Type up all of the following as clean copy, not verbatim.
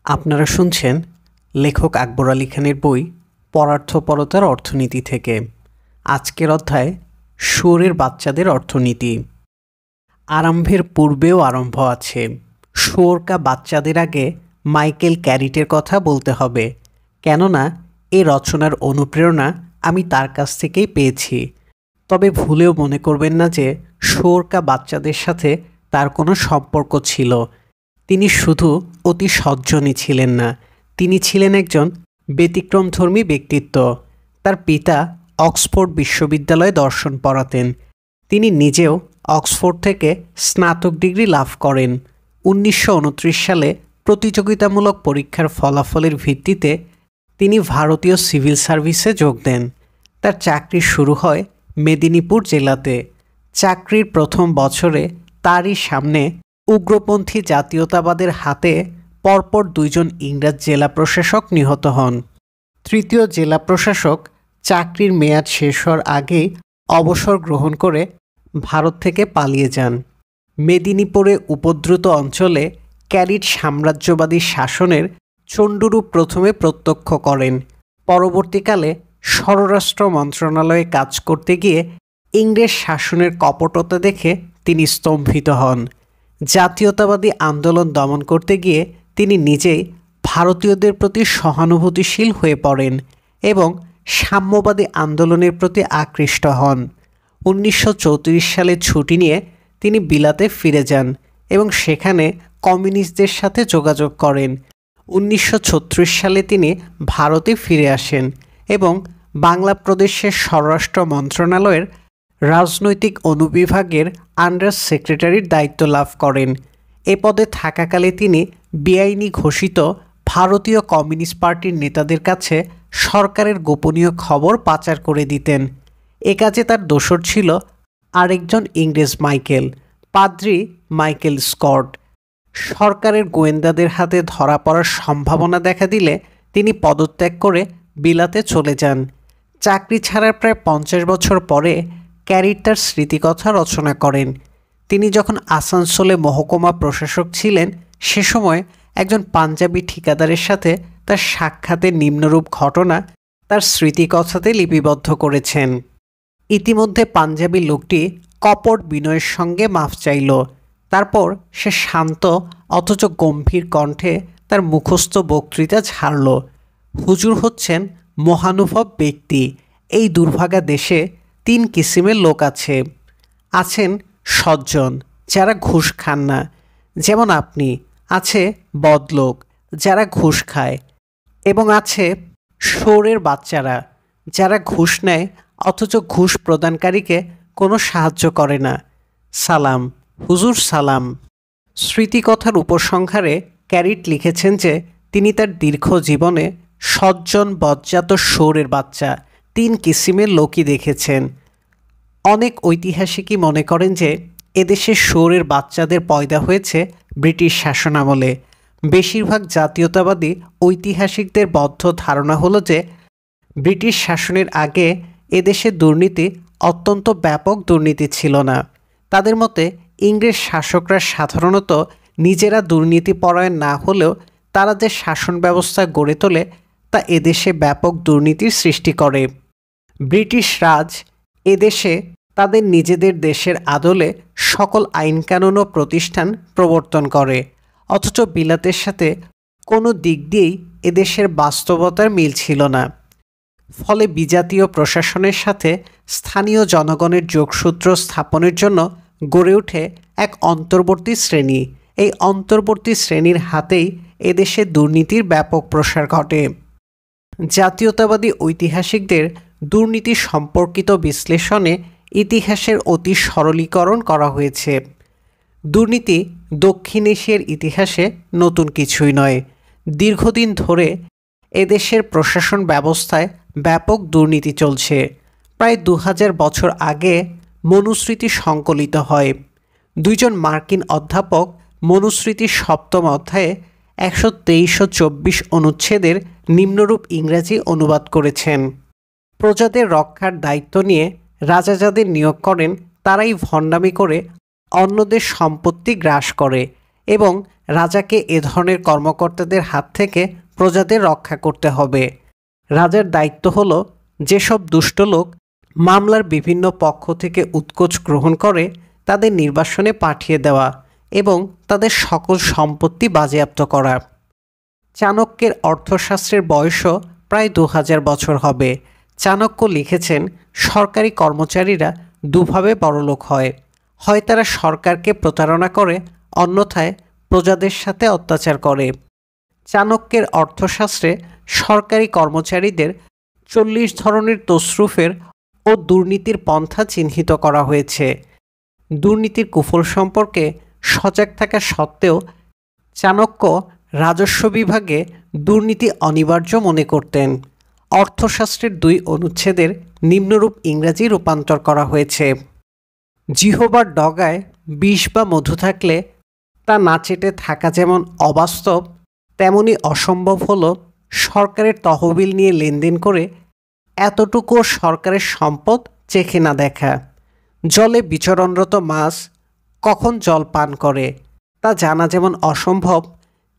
আপনারা শুনছেন লেখক আকবর আলী খানের বই পরার্থপরতার অর্থনীতি থেকে। আজকের অধ্যায় শুয়োরের বাচ্চাদের অর্থনীতি। আরম্ভের পূর্বেও আরম্ভ আছে। শুয়োরকা বাচ্চাদের আগে মাইকেল ক্যারিটের কথা বলতে হবে, কেননা এ রচনার অনুপ্রেরণা আমি তার কাছ থেকেই পেয়েছি। তবে ভুলেও মনে করবেন না যে শুয়োরকা বাচ্চাদের সাথে তার কোনো সম্পর্ক ছিল। তিনি শুধু অতি সজ্জনই ছিলেন না, তিনি ছিলেন একজন ব্যতিক্রমধর্মী ব্যক্তিত্ব। তার পিতা অক্সফোর্ড বিশ্ববিদ্যালয়ে দর্শন পড়াতেন। তিনি নিজেও অক্সফোর্ড থেকে স্নাতক ডিগ্রি লাভ করেন। 1929 সালে প্রতিযোগিতামূলক পরীক্ষার ফলাফলের ভিত্তিতে তিনি ভারতীয় সিভিল সার্ভিসে যোগ দেন। তার চাকরি শুরু হয় মেদিনীপুর জেলাতে। চাকরির প্রথম বছরে তারই সামনে উগ্রপন্থী জাতীয়তাবাদের হাতে পরপর দুইজন ইংরেজ জেলা প্রশাসক নিহত হন। তৃতীয় জেলা প্রশাসক চাকরির মেয়াদ শেষ হওয়ার আগেই অবসর গ্রহণ করে ভারত থেকে পালিয়ে যান। মেদিনীপুরে উপদ্রুত অঞ্চলে ক্যারিট সাম্রাজ্যবাদী শাসনের চণ্ডুরূপ প্রথমে প্রত্যক্ষ করেন। পরবর্তীকালে স্বরাষ্ট্র মন্ত্রণালয়ে কাজ করতে গিয়ে ইংরেজ শাসনের কপটতা দেখে তিনি স্তম্ভিত হন। জাতীয়তাবাদী আন্দোলন দমন করতে গিয়ে তিনি নিজেই ভারতীয়দের প্রতি সহানুভূতিশীল হয়ে পড়েন এবং সাম্যবাদী আন্দোলনের প্রতি আকৃষ্ট হন। 1934 সালে ছুটি নিয়ে তিনি বিলাতে ফিরে যান এবং সেখানে কমিউনিস্টদের সাথে যোগাযোগ করেন। 1936 সালে তিনি ভারতে ফিরে আসেন এবং বাংলা প্রদেশের স্বরাষ্ট্র মন্ত্রণালয়ের রাজনৈতিক অনুবিভাগের আন্ডার সেক্রেটারির দায়িত্ব লাভ করেন। এ পদে থাকাকালে তিনি বেআইনি ঘোষিত ভারতীয় কমিউনিস্ট পার্টির নেতাদের কাছে সরকারের গোপনীয় খবর পাচার করে দিতেন। এ কাজে তার দোসর ছিল আরেকজন ইংরেজ পাদ্রি মাইকেল স্কট। সরকারের গোয়েন্দাদের হাতে ধরা পড়ার সম্ভাবনা দেখা দিলে তিনি পদত্যাগ করে বিলাতে চলে যান। চাকরি ছাড়ার প্রায় 50 বছর পরে ক্যারিট তার স্মৃতিকথা রচনা করেন। তিনি যখন আসানসোলে মহকুমা প্রশাসক ছিলেন সে সময় একজন পাঞ্জাবি ঠিকাদারের সাথে তার সাক্ষাতের নিম্নরূপ ঘটনা তার স্মৃতিকথাতে লিপিবদ্ধ করেছেন। ইতিমধ্যে পাঞ্জাবি লোকটি কপট বিনয়ের সঙ্গে মাফ চাইল। তারপর সে শান্ত অথচ গম্ভীর কণ্ঠে তার মুখস্থ বক্তৃতা ঝাড়ল। হুজুর হচ্ছেন মহানুভব ব্যক্তি। এই দুর্ভাগা দেশে 3 কিসিমের লোক আছে। আছেন সজ্জন, যারা ঘুষ খান না, যেমন আপনি। আছে বদলোক, যারা ঘুষ খায়, এবং আছে শুয়োরের বাচ্চারা, যারা ঘুষ নেয় অথচ ঘুষ প্রদানকারীকে কোনো সাহায্য করে না। সালাম হুজুর, সালাম। স্মৃতিকথার উপসংহারে ক্যারিট লিখেছেন যে তিনি তার দীর্ঘ জীবনে সজ্জন, বজ্জাত, শুয়োরের বাচ্চা 3 কিসিমের লোকই দেখেছেন। অনেক ঐতিহাসিকই মনে করেন যে এদেশে শুয়োরের বাচ্চাদের পয়দা হয়েছে ব্রিটিশ শাসনামলে। বেশিরভাগ জাতীয়তাবাদী ঐতিহাসিকদের বদ্ধ ধারণা হলো যে ব্রিটিশ শাসনের আগে এদেশে দুর্নীতি অত্যন্ত ব্যাপক দুর্নীতি ছিল না। তাদের মতে ইংরেজ শাসকরা সাধারণত নিজেরা দুর্নীতিপরায়ণ না হলেও তারা যে শাসন ব্যবস্থা গড়ে তোলে তা এদেশে ব্যাপক দুর্নীতির সৃষ্টি করে। ব্রিটিশ রাজ এদেশে তাদের নিজেদের দেশের আদলে সকল আইনকানুন ও প্রতিষ্ঠান প্রবর্তন করে, অথচ বিলাতের সাথে কোনো দিক দিয়েই এদেশের বাস্তবতার মিল ছিল না। ফলে বিজাতীয় প্রশাসনের সাথে স্থানীয় জনগণের যোগসূত্র স্থাপনের জন্য গড়ে ওঠে এক অন্তর্বর্তী শ্রেণী। এই অন্তর্বর্তী শ্রেণীর হাতেই এদেশে দুর্নীতির ব্যাপক প্রসার ঘটে। জাতীয়তাবাদী ঐতিহাসিকদের দুর্নীতি সম্পর্কিত বিশ্লেষণে ইতিহাসের অতি সরলীকরণ করা হয়েছে। দুর্নীতি দক্ষিণ এশিয়ার ইতিহাসে নতুন কিছুই নয়। দীর্ঘদিন ধরে এদেশের প্রশাসন ব্যবস্থায় ব্যাপক দুর্নীতি চলছে। প্রায় 2000 বছর আগে মনুস্মৃতি সংকলিত হয়। 2জন মার্কিন অধ্যাপক মনুস্মৃতির 7ম অধ্যায়ে 123 ও 24 অনুচ্ছেদের নিম্নরূপ ইংরেজি অনুবাদ করেছেন। প্রজাদের রক্ষার দায়িত্ব নিয়ে রাজা যাদের নিয়োগ করেন তারাই ভণ্ডামি করে অন্যদের সম্পত্তি গ্রাস করে এবং রাজাকে এ ধরনের কর্মকর্তাদের হাত থেকে প্রজাদের রক্ষা করতে হবে। রাজার দায়িত্ব হলো যেসব দুষ্ট লোক মামলার বিভিন্ন পক্ষ থেকে উৎকোচ গ্রহণ করে তাদের নির্বাসনে পাঠিয়ে দেওয়া এবং তাদের সকল সম্পত্তি বাজেয়াপ্ত করা। চাণক্যের অর্থশাস্ত্রের বয়সও প্রায় 2000 বছর হবে। চাণক্য লিখেছেন, সরকারি কর্মচারীরা দুভাবে বড়লোক হয় তারা সরকারকে প্রতারণা করে, অন্যথায় প্রজাদের সাথে অত্যাচার করে। চাণক্যের অর্থশাস্ত্রে সরকারি কর্মচারীদের 40 ধরনের তসরুফের ও দুর্নীতির পন্থা চিহ্নিত করা হয়েছে। দুর্নীতির কুফল সম্পর্কে সজাগ থাকা সত্ত্বেও চাণক্য রাজস্ব বিভাগে দুর্নীতি অনিবার্য মনে করতেন। অর্থশাস্ত্রের 2 অনুচ্ছেদের নিম্নরূপ ইংরাজি রূপান্তর করা হয়েছে। জিহ্বার ডগায় বিষ বা মধু থাকলে তা না চেটে থাকা যেমন অবাস্তব, তেমনি অসম্ভব হলো সরকারের তহবিল নিয়ে লেনদেন করে এতটুকু সরকারের সম্পদ চেখে না দেখা। জলে বিচরণরত মাছ কখন জল পান করে তা জানা যেমন অসম্ভব,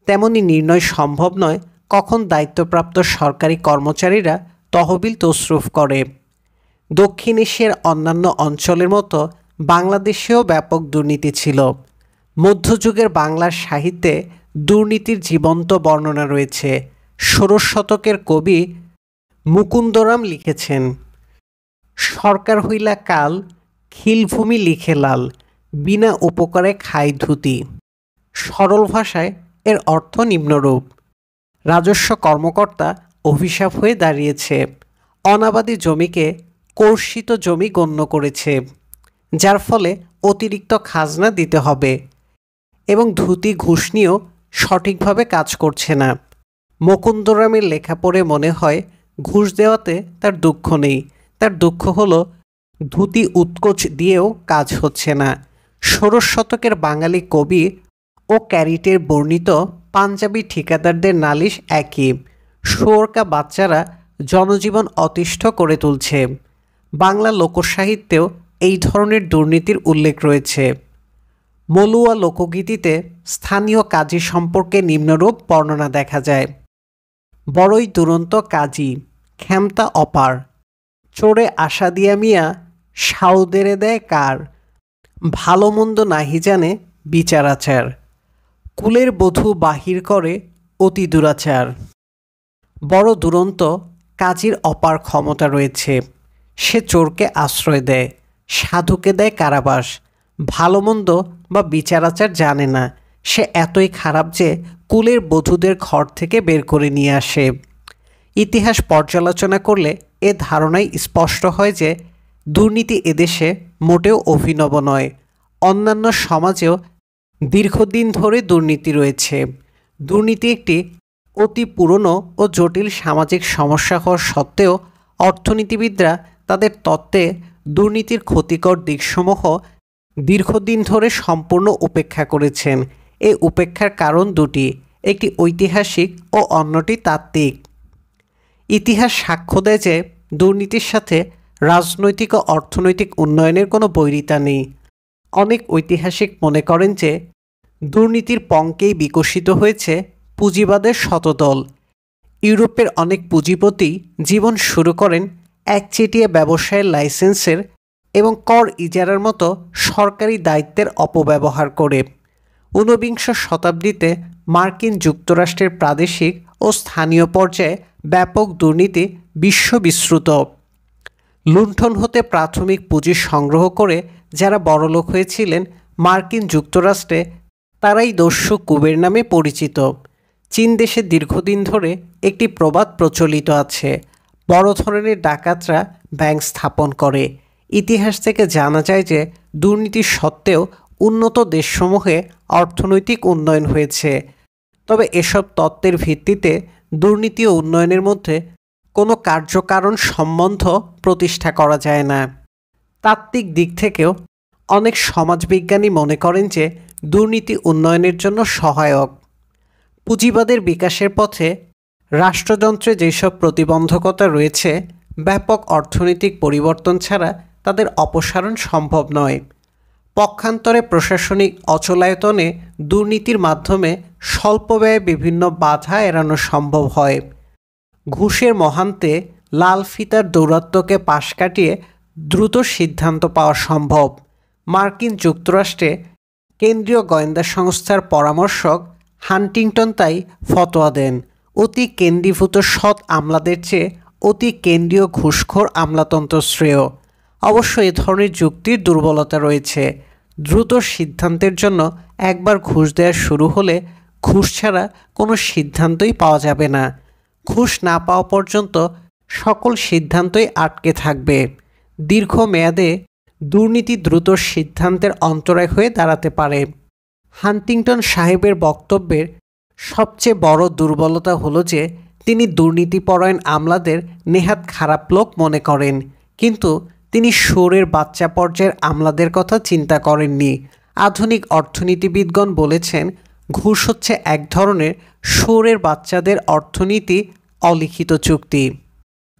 তেমনি নির্ণয় সম্ভব নয় কখন দায়িত্বপ্রাপ্ত সরকারি কর্মচারীরা তহবিল তসরুফ করে। দক্ষিণ এশিয়ার অন্যান্য অঞ্চলের মতো বাংলাদেশেও ব্যাপক দুর্নীতি ছিল। মধ্যযুগের বাংলার সাহিত্যে দুর্নীতির জীবন্ত বর্ণনা রয়েছে। 16 শতকের কবি মুকুন্দরাম লিখেছেন, সরকার হইলা কাল, খিলভূমি লিখে লাল, বিনা উপকারে খায় ধুতি। সরল ভাষায় এর অর্থ নিম্নরূপ: রাজস্ব কর্মকর্তা অভিশাপ হয়ে দাঁড়িয়েছে, অনাবাদি জমিকে কর্ষিত জমি গণ্য করেছে, যার ফলে অতিরিক্ত খাজনা দিতে হবে এবং ধুতি ঘুষ নিয়েও সঠিকভাবে কাজ করছে না। মুকুন্দরামের লেখা পড়ে মনে হয় ঘুষ দেওয়াতে তার দুঃখ নেই, তার দুঃখ হলো ধুতি উৎকোচ দিয়েও কাজ হচ্ছে না। 16 শতকের বাঙালি কবি ও ক্যারিটের বর্ণিত পাঞ্জাবি ঠিকাদারদের নালিশ একই। শুয়োরকা বাচ্চারা জনজীবন অতিষ্ঠ করে তুলছে। বাংলা লোকসাহিত্যেও এই ধরনের দুর্নীতির উল্লেখ রয়েছে। মলুয়া লোকগীতিতে স্থানীয় কাজী সম্পর্কে নিম্নরূপ বর্ণনা দেখা যায়: বড়ই দুরন্ত কাজী, ক্ষমতা অপার, চোরে আশা দিয়া মিয়া সাউদেরে দেয় কার, ভালো মন্দ নাহি জানে বিচার আচার, কুলের বধূ বাহির করে অতি দুরাচার। বড় দুরন্ত কাজীর অপার ক্ষমতা রয়েছে, সে চোরকে আশ্রয় দেয়, সাধুকে দেয় কারাবাস, ভালো মন্দ বা বিচার আচার জানে না, সে এতই খারাপ যে কুলের বধূদের ঘর থেকে বের করে নিয়ে আসে। ইতিহাস পর্যালোচনা করলে এ ধারণাই স্পষ্ট হয় যে দুর্নীতি এদেশে মোটেও অভিনব নয়। অন্যান্য সমাজেও দীর্ঘদিন ধরে দুর্নীতি রয়েছে। দুর্নীতি একটি অতি পুরনো ও জটিল সামাজিক সমস্যা হওয়া সত্ত্বেও অর্থনীতিবিদরা তাদের তত্ত্বে দুর্নীতির ক্ষতিকর দিকসমূহ দীর্ঘদিন ধরে সম্পূর্ণ উপেক্ষা করেছেন। এই উপেক্ষার কারণ দুটি, একটি ঐতিহাসিক ও অন্যটি তাত্ত্বিক। ইতিহাস সাক্ষ্য দেয় যে দুর্নীতির সাথে রাজনৈতিক ও অর্থনৈতিক উন্নয়নের কোনো বৈরিতা নেই। অনেক ঐতিহাসিক মনে করেন যে দুর্নীতির পঙ্কেই বিকশিত হয়েছে পুঁজিবাদের শতদল। ইউরোপের অনেক পুঁজিপতি জীবন শুরু করেন একচেটিয়া ব্যবসায়ের লাইসেন্সের এবং কর ইজারার মতো সরকারি দায়িত্বের অপব্যবহার করে। 19বিংশ শতাব্দীতে মার্কিন যুক্তরাষ্ট্রের প্রাদেশিক ও স্থানীয় পর্যায়ে ব্যাপক দুর্নীতি বিশ্ববিশ্রুত। লুণ্ঠন হতে প্রাথমিক পুঁজি সংগ্রহ করে যারা বড়লোক হয়েছিলেন মার্কিন যুক্তরাষ্ট্রে, তারাই দস্যু কুবের নামে পরিচিত। চীন দেশে দীর্ঘদিন ধরে একটি প্রবাদ প্রচলিত আছে: বড় ধরনের ডাকাতরা ব্যাংক স্থাপন করে। ইতিহাস থেকে জানা যায় যে দুর্নীতি সত্ত্বেও উন্নত দেশসমূহে অর্থনৈতিক উন্নয়ন হয়েছে। তবে এসব তত্ত্বের ভিত্তিতে দুর্নীতি ও উন্নয়নের মধ্যে কোনো কার্যকারণ সম্বন্ধ প্রতিষ্ঠা করা যায় না। তাত্ত্বিক দিক থেকেও অনেক সমাজবিজ্ঞানী মনে করেন যে দুর্নীতি উন্নয়নের জন্য সহায়ক। পুঁজিবাদের বিকাশের পথে রাষ্ট্রযন্ত্রে যেসব প্রতিবন্ধকতা রয়েছে, ব্যাপক অর্থনৈতিক পরিবর্তন ছাড়া তাদের অপসারণ সম্ভব নয়। পক্ষান্তরে প্রশাসনিক অচলায়তনে দুর্নীতির মাধ্যমে স্বল্প ব্যয়ে বিভিন্ন বাধা এড়ানো সম্ভব হয়। ঘুষের মহান্তে লাল ফিতার দৌরাত্ম্যকে পাশ কাটিয়ে দ্রুত সিদ্ধান্ত পাওয়া সম্ভব। মার্কিন যুক্তরাষ্ট্রে কেন্দ্রীয় গোয়েন্দা সংস্থার পরামর্শক হান্টিংটন তাই ফতোয়া দেন, অতি কেন্দ্রীভূত সৎ আমলাদের চেয়ে অতি কেন্দ্রীয় ঘুষখোর আমলাতন্ত্র শ্রেয়। অবশ্য এ ধরনের যুক্তির দুর্বলতা রয়েছে। দ্রুত সিদ্ধান্তের জন্য একবার ঘুষ দেওয়া শুরু হলে ঘুষ ছাড়া কোনো সিদ্ধান্তই পাওয়া যাবে না। ঘুষ না পাওয়া পর্যন্ত সকল সিদ্ধান্তই আটকে থাকবে। দীর্ঘমেয়াদে দুর্নীতি দ্রুত সিদ্ধান্তের অন্তরায় হয়ে দাঁড়াতে পারে। হান্টিংটন সাহেবের বক্তব্যের সবচেয়ে বড় দুর্বলতা হলো যে তিনি দুর্নীতিপরায়ণ আমলাদের নেহাত খারাপ লোক মনে করেন, কিন্তু তিনি শুয়োরের বাচ্চা পর্যায়ের আমলাদের কথা চিন্তা করেননি। আধুনিক অর্থনীতিবিদগণ বলেছেন, ঘুষ হচ্ছে এক ধরনের শুয়োরের বাচ্চাদের অর্থনীতি অলিখিত চুক্তি।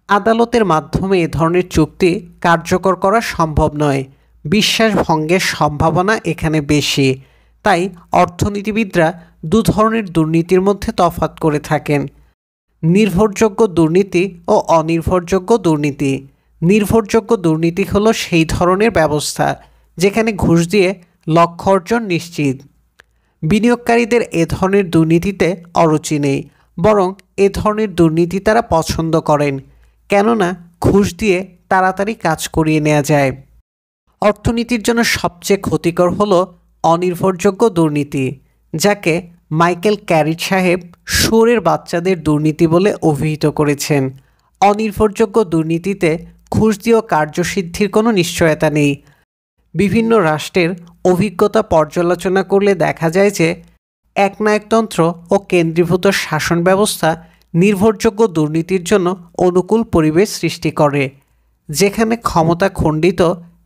আদালতের মাধ্যমে এ ধরনের চুক্তি কার্যকর করা সম্ভব নয়। বিশ্বাস ভঙ্গের সম্ভাবনা এখানে বেশি। তাই অর্থনীতিবিদরা দু ধরনের দুর্নীতির মধ্যে তফাৎ করে থাকেন: নির্ভরযোগ্য দুর্নীতি ও অনির্ভরযোগ্য দুর্নীতি। নির্ভরযোগ্য দুর্নীতি হলো সেই ধরনের ব্যবস্থা যেখানে ঘুষ দিয়ে লক্ষ্য অর্জন নিশ্চিত। বিনিয়োগকারীদের এ ধরনের দুর্নীতিতে অরুচি নেই, বরং এ ধরনের দুর্নীতি তারা পছন্দ করেন, কেননা ঘুষ দিয়ে তাড়াতাড়ি কাজ করিয়ে নেওয়া যায়। অর্থনীতির জন্য সবচেয়ে ক্ষতিকর হলো অনির্ভরযোগ্য দুর্নীতি, যাকে মাইকেল ক্যারিট সাহেব শুয়োরের বাচ্চাদের দুর্নীতি বলে অভিহিত করেছেন। অনির্ভরযোগ্য দুর্নীতিতে ঘুষ দিয়েও কার্যসিদ্ধির কোনো নিশ্চয়তা নেই। বিভিন্ন রাষ্ট্রের অভিজ্ঞতা পর্যালোচনা করলে দেখা যায় যে একনায়কতন্ত্র ও কেন্দ্রীভূত শাসন ব্যবস্থা নির্ভরযোগ্য দুর্নীতির জন্য অনুকূল পরিবেশ সৃষ্টি করে। যেখানে ক্ষমতা খণ্ডিত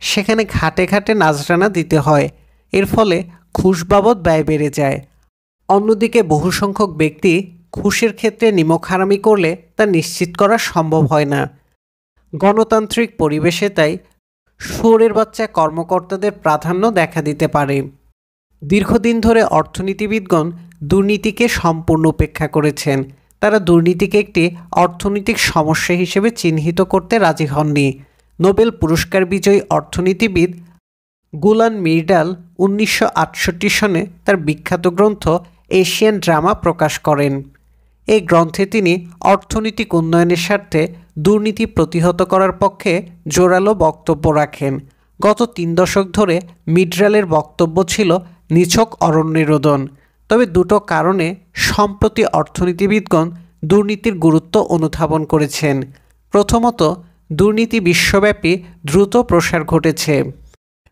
সেখানে ঘাটে ঘাটে নাজরানা দিতে হয়, এর ফলে ঘুষ বাবদ ব্যয় বেড়ে যায়। অন্যদিকে বহু সংখ্যক ব্যক্তি ঘুষের ক্ষেত্রে নিমকহারামি করলে তা নিশ্চিত করা সম্ভব হয় না। গণতান্ত্রিক পরিবেশে তাই শুয়োরের বাচ্চা কর্মকর্তাদের প্রাধান্য দেখা দিতে পারে। দীর্ঘদিন ধরে অর্থনীতিবিদগণ দুর্নীতিকে সম্পূর্ণ উপেক্ষা করেছেন। তারা দুর্নীতিকে একটি অর্থনৈতিক সমস্যা হিসেবে চিহ্নিত করতে রাজি হননি। নোবেল পুরস্কার বিজয়ী অর্থনীতিবিদ গুলান মিরডাল 1968 সনে তার বিখ্যাত গ্রন্থ এশিয়ান ড্রামা প্রকাশ করেন। এই গ্রন্থে তিনি অর্থনৈতিক উন্নয়নের স্বার্থে দুর্নীতি প্রতিহত করার পক্ষে জোরালো বক্তব্য রাখেন। গত 3 দশক ধরে মিডরালের বক্তব্য ছিল নিছক অরণ্যরোদন। তবে দুটো কারণে সম্প্রতি অর্থনীতিবিদগণ দুর্নীতির গুরুত্ব অনুধাবন করেছেন। প্রথমত, দুর্নীতি বিশ্বব্যাপী দ্রুত প্রসার ঘটেছে।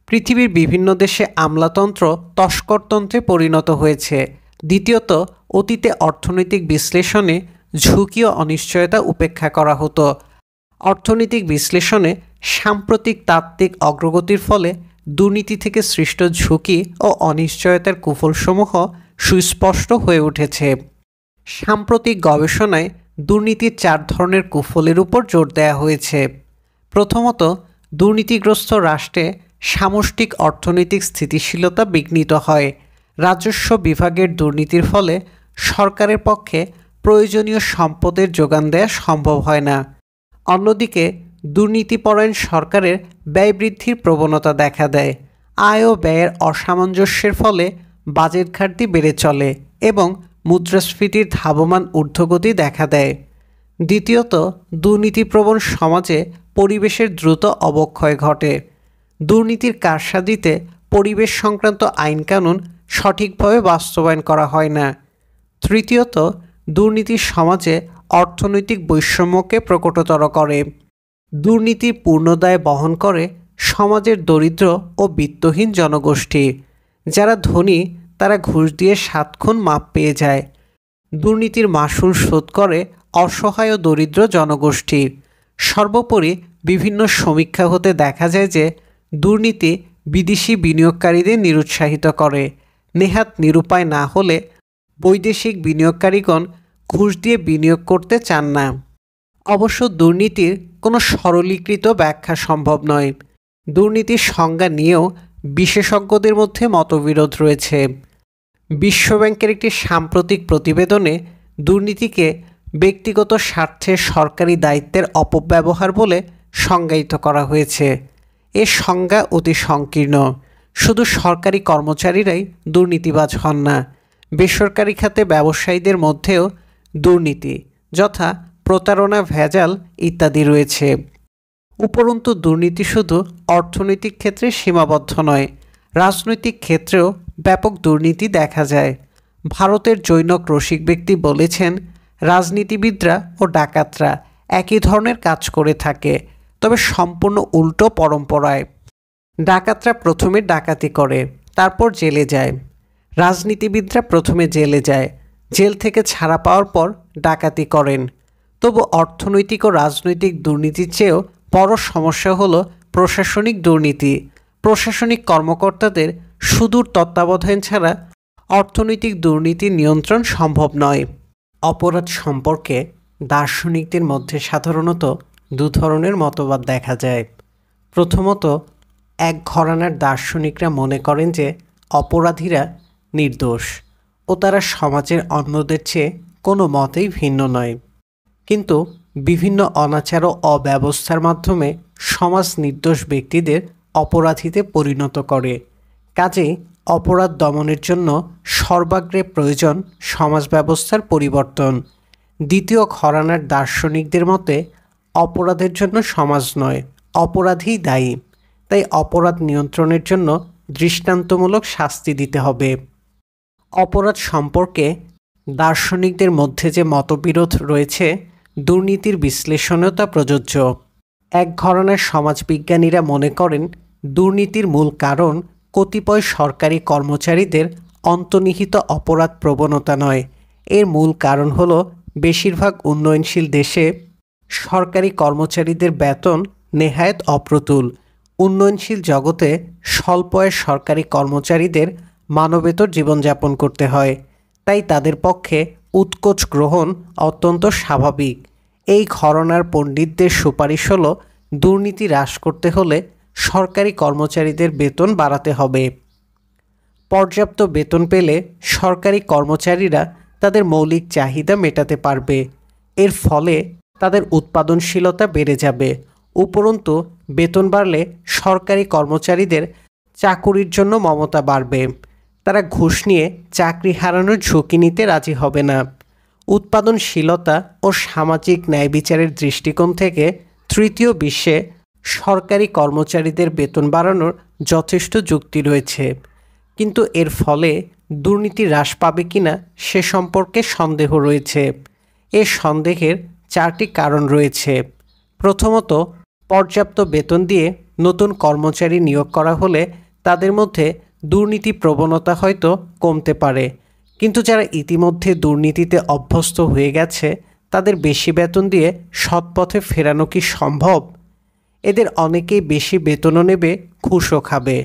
পৃথিবীর বিভিন্ন দেশে আমলাতন্ত্র তস্করতন্ত্রে পরিণত হয়েছে। দ্বিতীয়ত, অতীতে অর্থনৈতিক বিশ্লেষণে ঝুঁকি ও অনিশ্চয়তা উপেক্ষা করা হতো। অর্থনৈতিক বিশ্লেষণে সাম্প্রতিক তাত্ত্বিক অগ্রগতির ফলে দুর্নীতি থেকে সৃষ্ট ঝুঁকি ও অনিশ্চয়তার কুফলসমূহ সুস্পষ্ট হয়ে উঠেছে। সাম্প্রতিক গবেষণায় দুর্নীতির 4 ধরনের কুফলের উপর জোর দেওয়া হয়েছে। প্রথমত, দুর্নীতিগ্রস্ত রাষ্ট্রে সামষ্টিক অর্থনৈতিক স্থিতিশীলতা বিঘ্নিত হয়। রাজস্ব বিভাগের দুর্নীতির ফলে সরকারের পক্ষে প্রয়োজনীয় সম্পদের যোগান দেওয়া সম্ভব হয় না। অন্যদিকে দুর্নীতিপরায়ণ সরকারের ব্যয় বৃদ্ধির প্রবণতা দেখা দেয়। আয় ও ব্যয়ের অসামঞ্জস্যের ফলে বাজেট ঘাটতি বেড়ে চলে এবং মুদ্রাস্ফীতির ধাবমান ঊর্ধ্বগতি দেখা দেয়। দ্বিতীয়ত, দুর্নীতিপ্রবণ সমাজে পরিবেশের দ্রুত অবক্ষয় ঘটে। দুর্নীতির কারসাজিতে পরিবেশ সংক্রান্ত আইনকানুন সঠিকভাবে বাস্তবায়ন করা হয় না। তৃতীয়ত, দুর্নীতি সমাজে অর্থনৈতিক বৈষম্যকে প্রকটতর করে। দুর্নীতির পূর্ণদায় বহন করে সমাজের দরিদ্র ও বিত্তহীন জনগোষ্ঠী। যারা ধনী তারা ঘুষ দিয়ে 7 গুণ মাপ পেয়ে যায়। দুর্নীতির মাসুল শোধ করে অসহায় ও দরিদ্র জনগোষ্ঠী। সর্বোপরি বিভিন্ন সমীক্ষা হতে দেখা যায় যে দুর্নীতি বিদেশি বিনিয়োগকারীদের নিরুৎসাহিত করে। নেহাত নিরুপায় না হলে বৈদেশিক বিনিয়োগকারীগণ ঘুষ দিয়ে বিনিয়োগ করতে চান না। অবশ্য দুর্নীতির কোনো সরলীকৃত ব্যাখ্যা সম্ভব নয়। দুর্নীতির সংজ্ঞা নিয়েও বিশেষজ্ঞদের মধ্যে মতবিরোধ রয়েছে। বিশ্বব্যাংকের একটি সাম্প্রতিক প্রতিবেদনে দুর্নীতিকে ব্যক্তিগত স্বার্থে সরকারি দায়িত্বের অপব্যবহার বলে সংজ্ঞায়িত করা হয়েছে। এ সংজ্ঞা অতি সংকীর্ণ। শুধু সরকারি কর্মচারীরাই দুর্নীতিবাজ হন না, বেসরকারি খাতে ব্যবসায়ীদের মধ্যেও দুর্নীতি, যথা প্রতারণা, ভেজাল ইত্যাদি রয়েছে। উপরন্তু দুর্নীতি শুধু অর্থনৈতিক ক্ষেত্রে সীমাবদ্ধ নয়, রাজনৈতিক ক্ষেত্রেও ব্যাপক দুর্নীতি দেখা যায়। ভারতের জনৈক রসিক ব্যক্তি বলেছেন, রাজনীতিবিদরা ও ডাকাতরা একই ধরনের কাজ করে থাকে, তবে সম্পূর্ণ উল্টো পরম্পরায়। ডাকাতরা প্রথমে ডাকাতি করে, তারপর জেলে যায়। রাজনীতিবিদরা প্রথমে জেলে যায়, জেল থেকে ছাড়া পাওয়ার পর ডাকাতি করেন। তবু অর্থনৈতিক ও রাজনৈতিক দুর্নীতির চেয়েও বড় সমস্যা হলো প্রশাসনিক দুর্নীতি। প্রশাসনিক কর্মকর্তাদের সুদূর তত্ত্বাবধান ছাড়া অর্থনৈতিক দুর্নীতি নিয়ন্ত্রণ সম্ভব নয়। অপরাধ সম্পর্কে দার্শনিকদের মধ্যে সাধারণত দু ধরনের মতবাদ দেখা যায়। প্রথমত, এক ঘরানার দার্শনিকরা মনে করেন যে অপরাধীরা নির্দোষ ও তারা সমাজের অন্যদের চেয়ে কোনো মতেই ভিন্ন নয়, কিন্তু বিভিন্ন অনাচার ও অব্যবস্থার মাধ্যমে সমাজ নির্দোষ ব্যক্তিদের অপরাধীতে পরিণত করে। কাজেই অপরাধ দমনের জন্য সর্বাগ্রে প্রয়োজন সমাজ ব্যবস্থার পরিবর্তন। দ্বিতীয় ঘরানার দার্শনিকদের মতে অপরাধের জন্য সমাজ নয়, অপরাধীই দায়ী। তাই অপরাধ নিয়ন্ত্রণের জন্য দৃষ্টান্তমূলক শাস্তি দিতে হবে। অপরাধ সম্পর্কে দার্শনিকদের মধ্যে যে মতবিরোধ রয়েছে, দুর্নীতির বিশ্লেষণেও তা প্রযোজ্য। এক ঘরানার সমাজবিজ্ঞানীরা মনে করেন দুর্নীতির মূল কারণ কতিপয় সরকারি কর্মচারীদের অন্তর্নিহিত অপরাধ প্রবণতা নয়। এর মূল কারণ হলো বেশিরভাগ উন্নয়নশীল দেশে সরকারি কর্মচারীদের বেতন নেহায়েত অপ্রতুল। উন্নয়নশীল জগতে স্বল্প আয়ের সরকারি কর্মচারীদের মানবেতর জীবনযাপন করতে হয়, তাই তাদের পক্ষে উৎকোচ গ্রহণ অত্যন্ত স্বাভাবিক। এই ঘরানার পণ্ডিতদের সুপারিশ হল দুর্নীতি হ্রাস করতে হলে সরকারি কর্মচারীদের বেতন বাড়াতে হবে। পর্যাপ্ত বেতন পেলে সরকারি কর্মচারীরা তাদের মৌলিক চাহিদা মেটাতে পারবে। এর ফলে তাদের উৎপাদনশীলতা বেড়ে যাবে। উপরন্তু বেতন বাড়লে সরকারি কর্মচারীদের চাকুরির জন্য মমতা বাড়বে। তারা ঘুষ নিয়ে চাকরি হারানোর ঝুঁকি নিতে রাজি হবে না। উৎপাদনশীলতা ও সামাজিক ন্যায় বিচারের দৃষ্টিকোণ থেকে তৃতীয় বিশ্বে সরকারি কর্মচারীদের বেতন বাড়ানোর যথেষ্ট যুক্তি রয়েছে, কিন্তু এর ফলে দুর্নীতি হ্রাস পাবে কিনা সে সম্পর্কে সন্দেহ রয়েছে। এ সন্দেহের চারটি কারণ রয়েছে। প্রথমত, পর্যাপ্ত বেতন দিয়ে নতুন কর্মচারী নিয়োগ করা হলে তাদের মধ্যে দুর্নীতি প্রবণতা হয়তো কমতে পারে, কিন্তু যারা ইতিমধ্যে দুর্নীতিতে অভ্যস্ত হয়ে গেছে তাদের বেশি বেতন দিয়ে সৎপথে ফেরানো কি সম্ভব? এদের অনেকেই বেশি বেতনও নেবে, ঘুষও খাবে।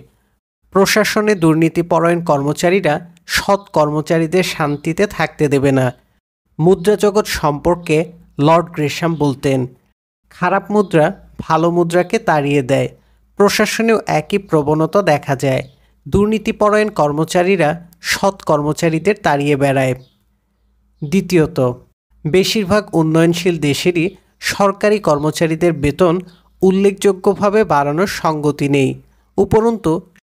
প্রশাসনে দুর্নীতিপরায়ণ কর্মচারীরা সৎ কর্মচারীদের শান্তিতে থাকতে দেবে না। মুদ্রা জগৎ সম্পর্কে লর্ড গ্রেশাম বলতেন, খারাপ মুদ্রা ভালো মুদ্রাকে তাড়িয়ে দেয়। প্রশাসনেও একই প্রবণতা দেখা যায়। দুর্নীতিপরায়ণ কর্মচারীরা সৎ কর্মচারীদের তাড়িয়ে বেড়ায়। দ্বিতীয়ত, বেশিরভাগ উন্নয়নশীল দেশেরই সরকারি কর্মচারীদের বেতন উল্লেখযোগ্যভাবে বাড়ানোর সঙ্গতি নেই। উপরন্তু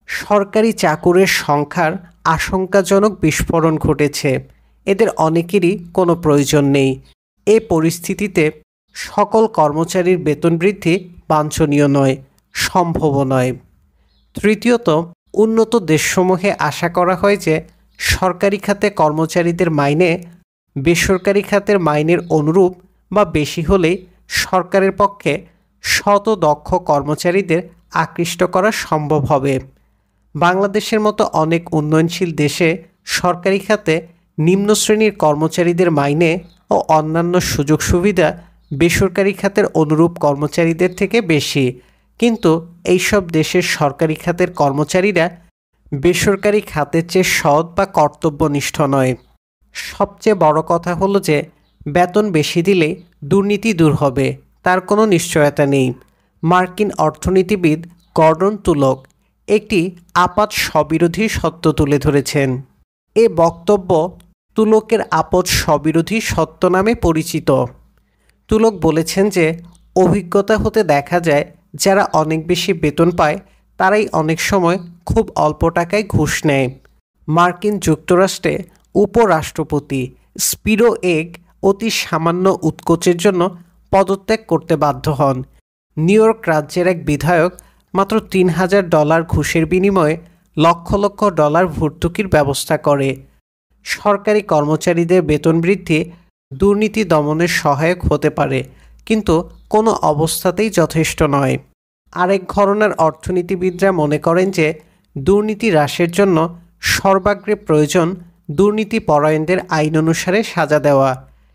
সরকারি চাকুরের সংখ্যার আশঙ্কাজনক বিস্ফোরণ ঘটেছে। এদের অনেকেরই কোনো প্রয়োজন নেই। এ পরিস্থিতিতে সকল কর্মচারীর বেতন বৃদ্ধি বাঞ্ছনীয় নয়, সম্ভবও নয়। তৃতীয়ত, উন্নত দেশসমূহে আশা করা হয় যে সরকারি খাতে কর্মচারীদের মাইনে বেসরকারি খাতের মাইনের অনুরূপ বা বেশি হলেই সরকারের পক্ষে শত দক্ষ কর্মচারীদের আকৃষ্ট করা সম্ভব হবে। বাংলাদেশের মতো অনেক উন্নয়নশীল দেশে সরকারি খাতে নিম্ন শ্রেণীর কর্মচারীদের মাইনে ও অন্যান্য সুযোগ সুবিধা বেসরকারি খাতের অনুরূপ কর্মচারীদের থেকে বেশি, কিন্তু এইসব দেশের সরকারি খাতের কর্মচারীরা বেসরকারি খাতের চেয়ে সৎ বা কর্তব্যনিষ্ঠ নয়। সবচেয়ে বড় কথা হলো যে বেতন বেশি দিলে দুর্নীতি দূর হবে তার কোনো নিশ্চয়তা নেই। মার্কিন অর্থনীতিবিদ গর্ডন তুলক একটি আপাত স্ববিরোধী সত্য তুলে ধরেছেন। এ বক্তব্য তুলকের আপদ স্ববিরোধী সত্য নামে পরিচিত। তুলক বলেছেন যে অভিজ্ঞতা হতে দেখা যায় যারা অনেক বেশি বেতন পায় তারাই অনেক সময় খুব অল্প টাকায় ঘুষ নেয়। মার্কিন যুক্তরাষ্ট্রে উপরাষ্ট্রপতি স্পিরো এগ অতি সামান্য উৎকোচের জন্য পদত্যাগ করতে বাধ্য হন। নিউ ইয়র্ক রাজ্যের এক বিধায়ক মাত্র $3000 ঘুষের বিনিময়ে লক্ষ লক্ষ ডলার ভর্তুকির ব্যবস্থা করে। সরকারি কর্মচারীদের বেতন বৃদ্ধি দুর্নীতি দমনের সহায়ক হতে পারে, কিন্তু কোনো অবস্থাতেই যথেষ্ট নয়। আরেক ঘরানার অর্থনীতিবিদরা মনে করেন যে দুর্নীতি হ্রাসের জন্য সর্বাগ্রে প্রয়োজন দুর্নীতি পরায়ণদের আইন অনুসারে সাজা দেওয়া।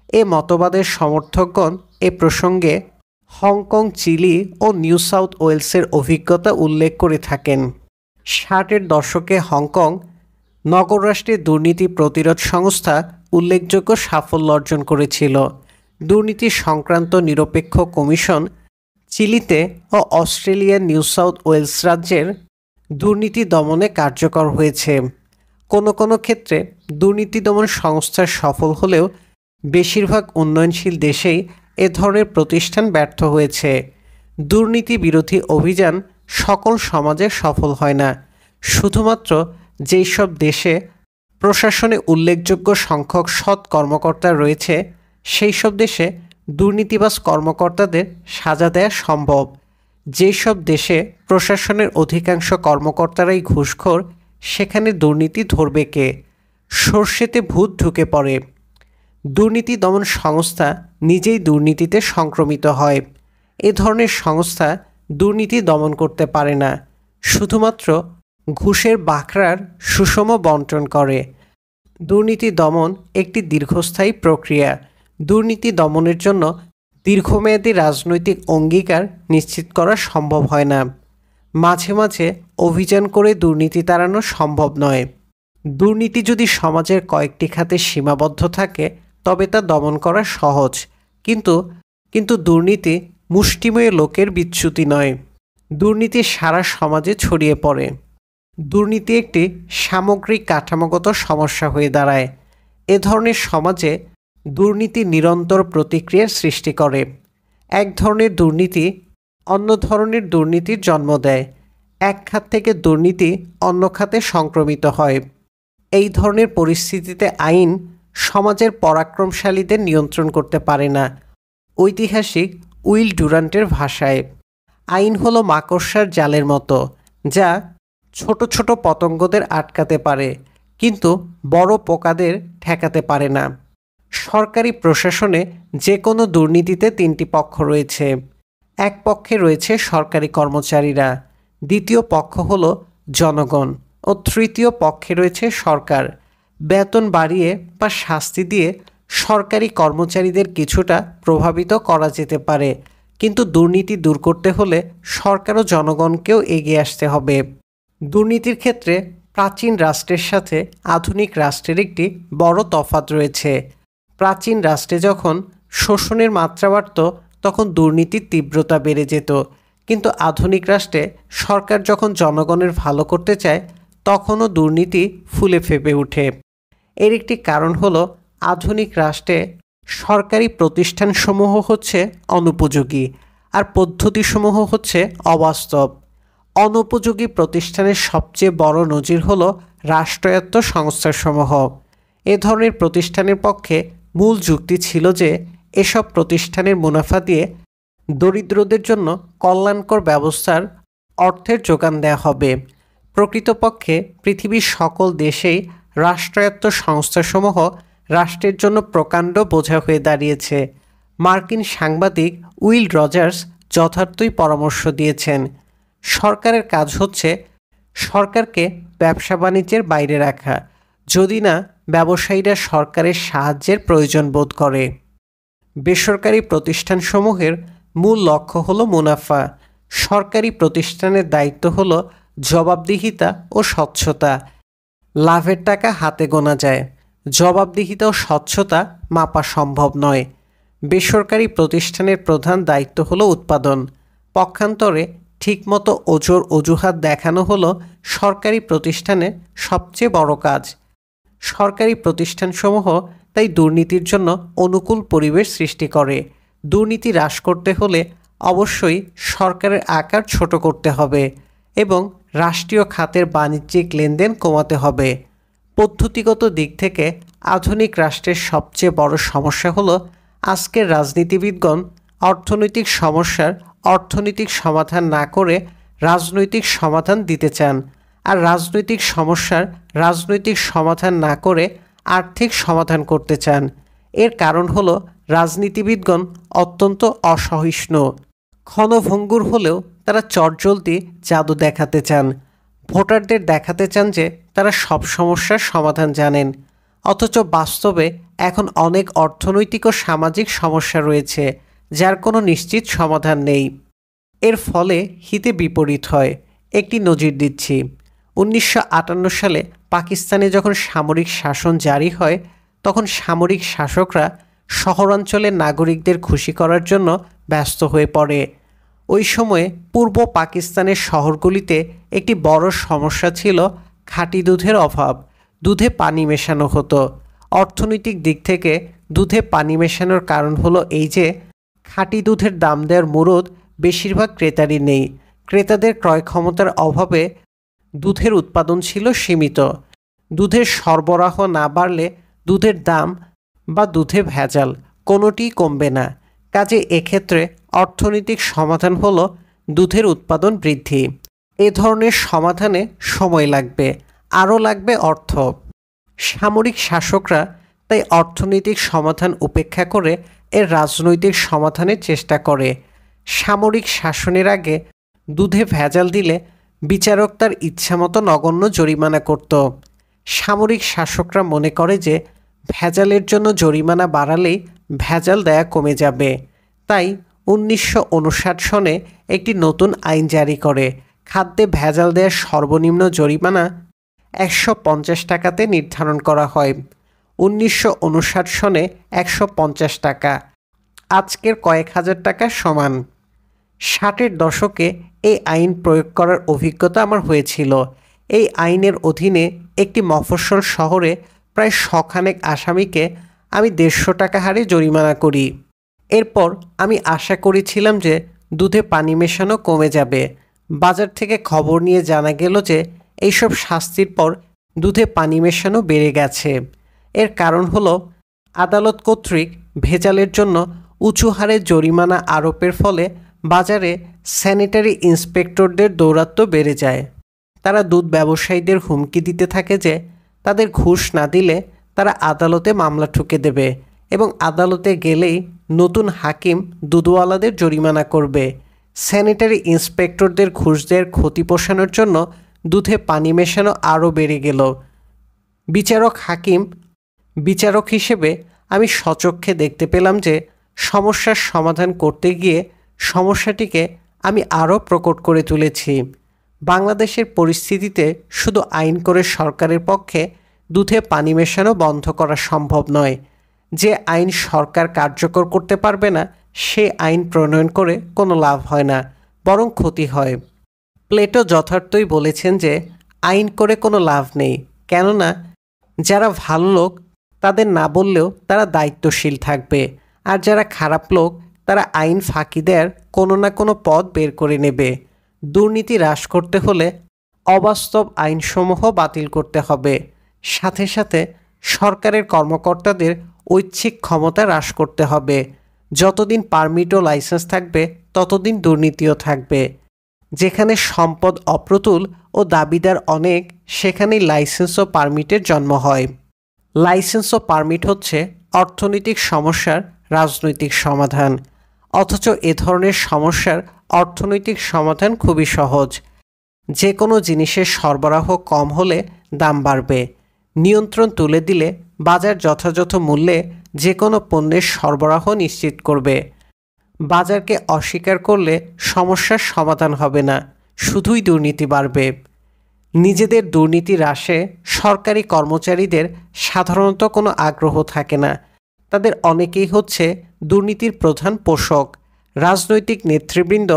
এ মতবাদের সমর্থকগণ এ প্রসঙ্গে হংকং, চিলি ও নিউ সাউথ ওয়েলসের অভিজ্ঞতা উল্লেখ করে থাকেন। 60-এর দশকে হংকং নগররাষ্ট্রের দুর্নীতি প্রতিরোধ সংস্থা উল্লেখযোগ্য সাফল্য অর্জন করেছিল। দুর্নীতি সংক্রান্ত নিরপেক্ষ কমিশন চিলিতে ও অস্ট্রেলিয়ার নিউ সাউথ ওয়েলস রাজ্যের দুর্নীতি দমনে কার্যকর হয়েছে। কোনো কোনো ক্ষেত্রে দুর্নীতি দমন সংস্থা সফল হলেও বেশিরভাগ উন্নয়নশীল দেশেই এ ধরনের প্রতিষ্ঠান ব্যর্থ হয়েছে। দুর্নীতি বিরোধী অভিযান সকল সমাজে সফল হয় না। শুধুমাত্র যেই সব দেশে প্রশাসনে উল্লেখযোগ্য সংখ্যক সৎ কর্মকর্তা রয়েছে সেই সব দেশে দুর্নীতিবাজ কর্মকর্তাদের সাজা দেওয়া সম্ভব। যেই সব দেশে প্রশাসনের অধিকাংশ কর্মকর্তারাই ঘুষখোর সেখানে দুর্নীতি ধরবে কে? সর্ষেতে ভূত ঢুকে পড়ে। দুর্নীতি দমন সংস্থা নিজেই দুর্নীতিতে সংক্রমিত হয়। এ ধরনের সংস্থা দুর্নীতি দমন করতে পারে না, শুধুমাত্র ঘুষের বাখরার সুষম বন্টন করে। দুর্নীতি দমন একটি দীর্ঘস্থায়ী প্রক্রিয়া। দুর্নীতি দমনের জন্য দীর্ঘমেয়াদী রাজনৈতিক অঙ্গীকার নিশ্চিত করা সম্ভব হয় না। মাঝে মাঝে অভিযান করে দুর্নীতি তাড়ানো সম্ভব নয়। দুর্নীতি যদি সমাজের কয়েকটি খাতে সীমাবদ্ধ থাকে তবে তা দমন করা সহজ, কিন্তু দুর্নীতি মুষ্টিমেয় লোকের বিচ্যুতি নয়। দুর্নীতি সারা সমাজে ছড়িয়ে পড়ে। দুর্নীতি একটি সামগ্রিক কাঠামোগত সমস্যা হয়ে দাঁড়ায়। এ ধরনের সমাজে দুর্নীতি নিরন্তর প্রতিক্রিয়ার সৃষ্টি করে। এক ধরনের দুর্নীতি অন্য ধরনের দুর্নীতির জন্ম দেয়। এক খাত থেকে দুর্নীতি অন্য খাতে সংক্রমিত হয়। এই ধরনের পরিস্থিতিতে আইন সমাজের পরাক্রমশালীদের নিয়ন্ত্রণ করতে পারে না। ঐতিহাসিক উইল ডুরান্টের ভাষায়, আইন হলো মাকড়সার জালের মতো, যা ছোট ছোট পতঙ্গদের আটকাতে পারে কিন্তু বড় পোকাদের ঠেকাতে পারে না। সরকারি প্রশাসনে যে কোনো দুর্নীতিতে তিনটি পক্ষ রয়েছে। এক পক্ষে রয়েছে সরকারি কর্মচারীরা, দ্বিতীয় পক্ষ হলো জনগণ ও তৃতীয় পক্ষে রয়েছে সরকার। বেতন বাড়িয়ে বা শাস্তি দিয়ে সরকারি কর্মচারীদের কিছুটা প্রভাবিত করা যেতে পারে, কিন্তু দুর্নীতি দূর করতে হলে সরকার ও জনগণকেও এগিয়ে আসতে হবে। দুর্নীতির ক্ষেত্রে প্রাচীন রাষ্ট্রের সাথে আধুনিক রাষ্ট্রের একটি বড় তফাৎ রয়েছে। প্রাচীন রাষ্ট্রে যখন শোষণের মাত্রা বাড়ত তখন দুর্নীতির তীব্রতা বেড়ে যেত, কিন্তু আধুনিক রাষ্ট্রে সরকার যখন জনগণের ভালো করতে চায় তখনও দুর্নীতি ফুলে ফেপে ওঠে। এর একটি কারণ হলো আধুনিক রাষ্ট্রে সরকারি প্রতিষ্ঠানসমূহ হচ্ছে অনুপযোগী আর পদ্ধতিসমূহ হচ্ছে অবাস্তব। অনুপযোগী প্রতিষ্ঠানের সবচেয়ে বড় নজির হলো রাষ্ট্রায়ত্ত সংস্থাসমূহ। এ ধরনের প্রতিষ্ঠানের পক্ষে মূল যুক্তি ছিল যে এসব প্রতিষ্ঠানের মুনাফা দিয়ে দরিদ্রদের জন্য কল্যাণকর ব্যবস্থার অর্থের যোগান দেওয়া হবে। প্রকৃতপক্ষে পৃথিবীর সকল দেশেই রাষ্ট্রায়ত্ত সংস্থাসমূহ রাষ্ট্রের জন্য প্রকাণ্ড বোঝা হয়ে দাঁড়িয়েছে। মার্কিন সাংবাদিক উইল রজার্স যথার্থই পরামর্শ দিয়েছেন। সরকারের কাজ হচ্ছে সরকারকে ব্যবসা বাণিজ্যের বাইরে রাখা, যদি না ব্যবসায়ীরা সরকারের সাহায্যের প্রয়োজন বোধ করে। বেসরকারি প্রতিষ্ঠানসমূহের মূল লক্ষ্য হলো মুনাফা। সরকারি প্রতিষ্ঠানের দায়িত্ব হলো জবাবদিহিতা ও স্বচ্ছতা। লাভের টাকা হাতে গোনা যায়, জবাবদিহিতা ও স্বচ্ছতা মাপা সম্ভব নয়। বেসরকারি প্রতিষ্ঠানের প্রধান দায়িত্ব হলো উৎপাদন। পক্ষান্তরে ঠিকমতো ওজোর অজুহাত দেখানো হলো সরকারি প্রতিষ্ঠানে সবচেয়ে বড় কাজ। সরকারি প্রতিষ্ঠানসমূহ তাই দুর্নীতির জন্য অনুকূল পরিবেশ সৃষ্টি করে। দুর্নীতি হ্রাস করতে হলে অবশ্যই সরকারের আকার ছোট করতে হবে এবং রাষ্ট্রীয় খাতের বাণিজ্যিক লেনদেন কমাতে হবে। পদ্ধতিগত দিক থেকে আধুনিক রাষ্ট্রের সবচেয়ে বড় সমস্যা হলো আজকের রাজনীতিবিদগণ অর্থনৈতিক সমস্যার অর্থনৈতিক সমাধান না করে রাজনৈতিক সমাধান দিতে চান, আর রাজনৈতিক সমস্যার রাজনৈতিক সমাধান না করে আর্থিক সমাধান করতে চান। এর কারণ হলো রাজনীতিবিদগণ অত্যন্ত অসহিষ্ণু, ক্ষণভঙ্গুর হলেও তারা চটজলদি জাদু দেখাতে চান। ভোটারদের দেখাতে চান যে তারা সব সমস্যার সমাধান জানেন, অথচ বাস্তবে এখন অনেক অর্থনৈতিক ও সামাজিক সমস্যা রয়েছে যার কোনো নিশ্চিত সমাধান নেই। এর ফলে হিতে বিপরীত হয়। একটি নজির দিচ্ছি। 1958 সালে পাকিস্তানে যখন সামরিক শাসন জারি হয়, তখন সামরিক শাসকরা শহরাঞ্চলের নাগরিকদের খুশি করার জন্য ব্যস্ত হয়ে পড়ে। ওই সময়ে পূর্ব পাকিস্তানের শহরগুলিতে একটি বড় সমস্যা ছিল খাঁটি দুধের অভাব। দুধে পানি মেশানো হতো। অর্থনৈতিক দিক থেকে দুধে পানি মেশানোর কারণ হলো এই যে খাঁটি দুধের দাম দেওয়ার মুরদ বেশিরভাগ ক্রেতারই নেই। ক্রেতাদের ক্রয় ক্ষমতার অভাবে দুধের উৎপাদন ছিল সীমিত। দুধের সরবরাহ না বাড়লে দুধের দাম বা দুধে ভেজাল কোনোটিই কমবে না। কাজে এক্ষেত্রে অর্থনৈতিক সমাধান হলো দুধের উৎপাদন বৃদ্ধি। এ ধরনের সমাধানে সময় লাগবে, আরও লাগবে অর্থ। সামরিক শাসকরা তাই অর্থনৈতিক সমাধান উপেক্ষা করে এর রাজনৈতিক সমাধানের চেষ্টা করে। সামরিক শাসনের আগে দুধে ভেজাল দিলে বিচারক তার ইচ্ছামতো নগণ্য জরিমানা করত। সামরিক শাসকরা মনে করে যে ভেজালের জন্য জরিমানা বাড়ালেই ভেজাল দেয়া কমে যাবে। তাই 1959 সনে একটি নতুন আইন জারি করে খাদ্যে ভেজাল দেওয়ার সর্বনিম্ন জরিমানা 150 টাকাতে নির্ধারণ করা হয়। 1959 সনে 150 টাকা আজকের কয়েক হাজার টাকার সমান। 60-এর দশকে এই আইন প্রয়োগ করার অভিজ্ঞতা আমার হয়েছিল। এই আইনের অধীনে একটি মফস্বল শহরে প্রায় 100 খানেক আসামিকে আমি 150 টাকা হারে জরিমানা করি। এরপর আমি আশা করেছিলাম যে দুধে পানি মেশানো কমে যাবে। বাজার থেকে খবর নিয়ে জানা গেল যে এইসব শাস্তির পর দুধে পানি মেশানো বেড়ে গেছে। এর কারণ হলো আদালত কর্তৃক ভেজালের জন্য উঁচু হারে জরিমানা আরোপের ফলে বাজারে স্যানিটারি ইন্সপেক্টরদের দৌরাত্ম্য বেড়ে যায়। তারা দুধ ব্যবসায়ীদের হুমকি দিতে থাকে যে তাদের ঘুষ না দিলে তারা আদালতে মামলা ঠুকে দেবে এবং আদালতে গেলেই নতুন হাকিম দুধওয়ালাদের জরিমানা করবে। স্যানিটারি ইন্সপেক্টরদের ঘুষ দেওয়ার ক্ষতি পোষানোর জন্য দুধে পানি মেশানো আরও বেড়ে গেল। বিচারক হিসেবে আমি স্বচক্ষে দেখতে পেলাম যে সমস্যার সমাধান করতে গিয়ে সমস্যাটিকে আমি আরও প্রকট করে তুলেছি। বাংলাদেশের পরিস্থিতিতে শুধু আইন করে সরকারের পক্ষে দুধে পানি মেশানো বন্ধ করা সম্ভব নয়। যে আইন সরকার কার্যকর করতে পারবে না সে আইন প্রণয়ন করে কোনো লাভ হয় না, বরং ক্ষতি হয়। প্লেটো যথার্থই বলেছেন যে আইন করে কোনো লাভ নেই, কেননা যারা ভালো লোক তাদের না বললেও তারা দায়িত্বশীল থাকবে, আর যারা খারাপ লোক তারা আইন ফাঁকি দেওয়ার কোনো না কোনো পথ বের করে নেবে। দুর্নীতি হ্রাস করতে হলে অবাস্তব আইনসমূহ বাতিল করতে হবে। সাথে সাথে সরকারের কর্মকর্তাদের ঐচ্ছিক ক্ষমতা হ্রাস করতে হবে। যতদিন পারমিট ও লাইসেন্স থাকবে ততদিন দুর্নীতিও থাকবে। যেখানে সম্পদ অপ্রতুল ও দাবিদার অনেক, সেখানেই লাইসেন্স ও পারমিটের জন্ম হয়। লাইসেন্স ও পারমিট হচ্ছে অর্থনৈতিক সমস্যার রাজনৈতিক সমাধান, অথচ এ ধরনের সমস্যার অর্থনৈতিক সমাধান খুবই সহজ। যে কোনো জিনিসের সরবরাহ কম হলে দাম বাড়বে। নিয়ন্ত্রণ তুলে দিলে বাজার যথাযথ মূল্যে যে কোনো পণ্যের সরবরাহ নিশ্চিত করবে। বাজারকে অস্বীকার করলে সমস্যার সমাধান হবে না, শুধুই দুর্নীতি বাড়বে। নিজেদের দুর্নীতি হ্রাসে সরকারি কর্মচারীদের সাধারণত কোনো আগ্রহ থাকে না। তাদের অনেকেই হচ্ছে দুর্নীতির প্রধান পোষক। রাজনৈতিক নেতৃবৃন্দ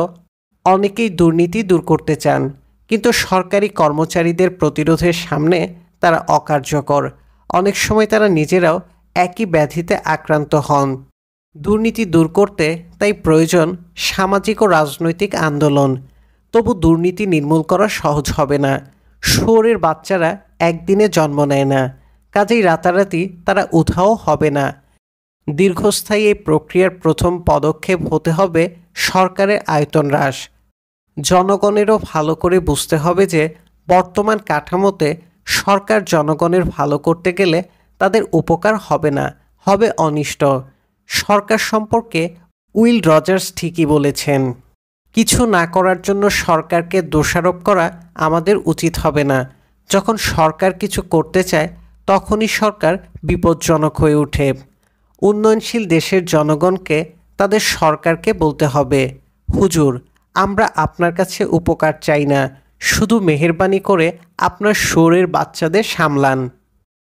অনেকেই দুর্নীতি দূর করতে চান, কিন্তু সরকারি কর্মচারীদের প্রতিরোধের সামনে তারা অকার্যকর। অনেক সময় তারা নিজেরাও একই ব্যাধিতে আক্রান্ত হন। দুর্নীতি দূর করতে তাই প্রয়োজন সামাজিক ও রাজনৈতিক আন্দোলন। তবু দুর্নীতি নির্মূল করা সহজ হবে না। শুয়োরের বাচ্চারা একদিনে জন্ম নেয় না, কাজেই রাতারাতি তারা উধাও হবে না। দীর্ঘস্থায়ী এই প্রক্রিয়ার প্রথম পদক্ষেপ হতে হবে সরকারের আয়তন হ্রাস। জনগণেরও ভালো করে বুঝতে হবে যে বর্তমান কাঠামোতে সরকার জনগণের ভালো করতে গেলে তাদের উপকার হবে না, হবে অনিষ্ট। সরকার সম্পর্কে উইল রজার্স ঠিকই বলেছেন, কিছু না করার জন্য সরকারকে দোষারোপ করা আমাদের উচিত হবে না। যখন সরকার কিছু করতে চায় তখনই সরকার বিপজ্জনক হয়ে ওঠে। উন্নয়নশীল দেশের জনগণকে তাদের সরকারকে বলতে হবে, হুজুর, আমরা আপনার কাছে উপকার চাই না, শুধু মেহেরবানি করে আপনার শুয়োরের বাচ্চাদের সামলান।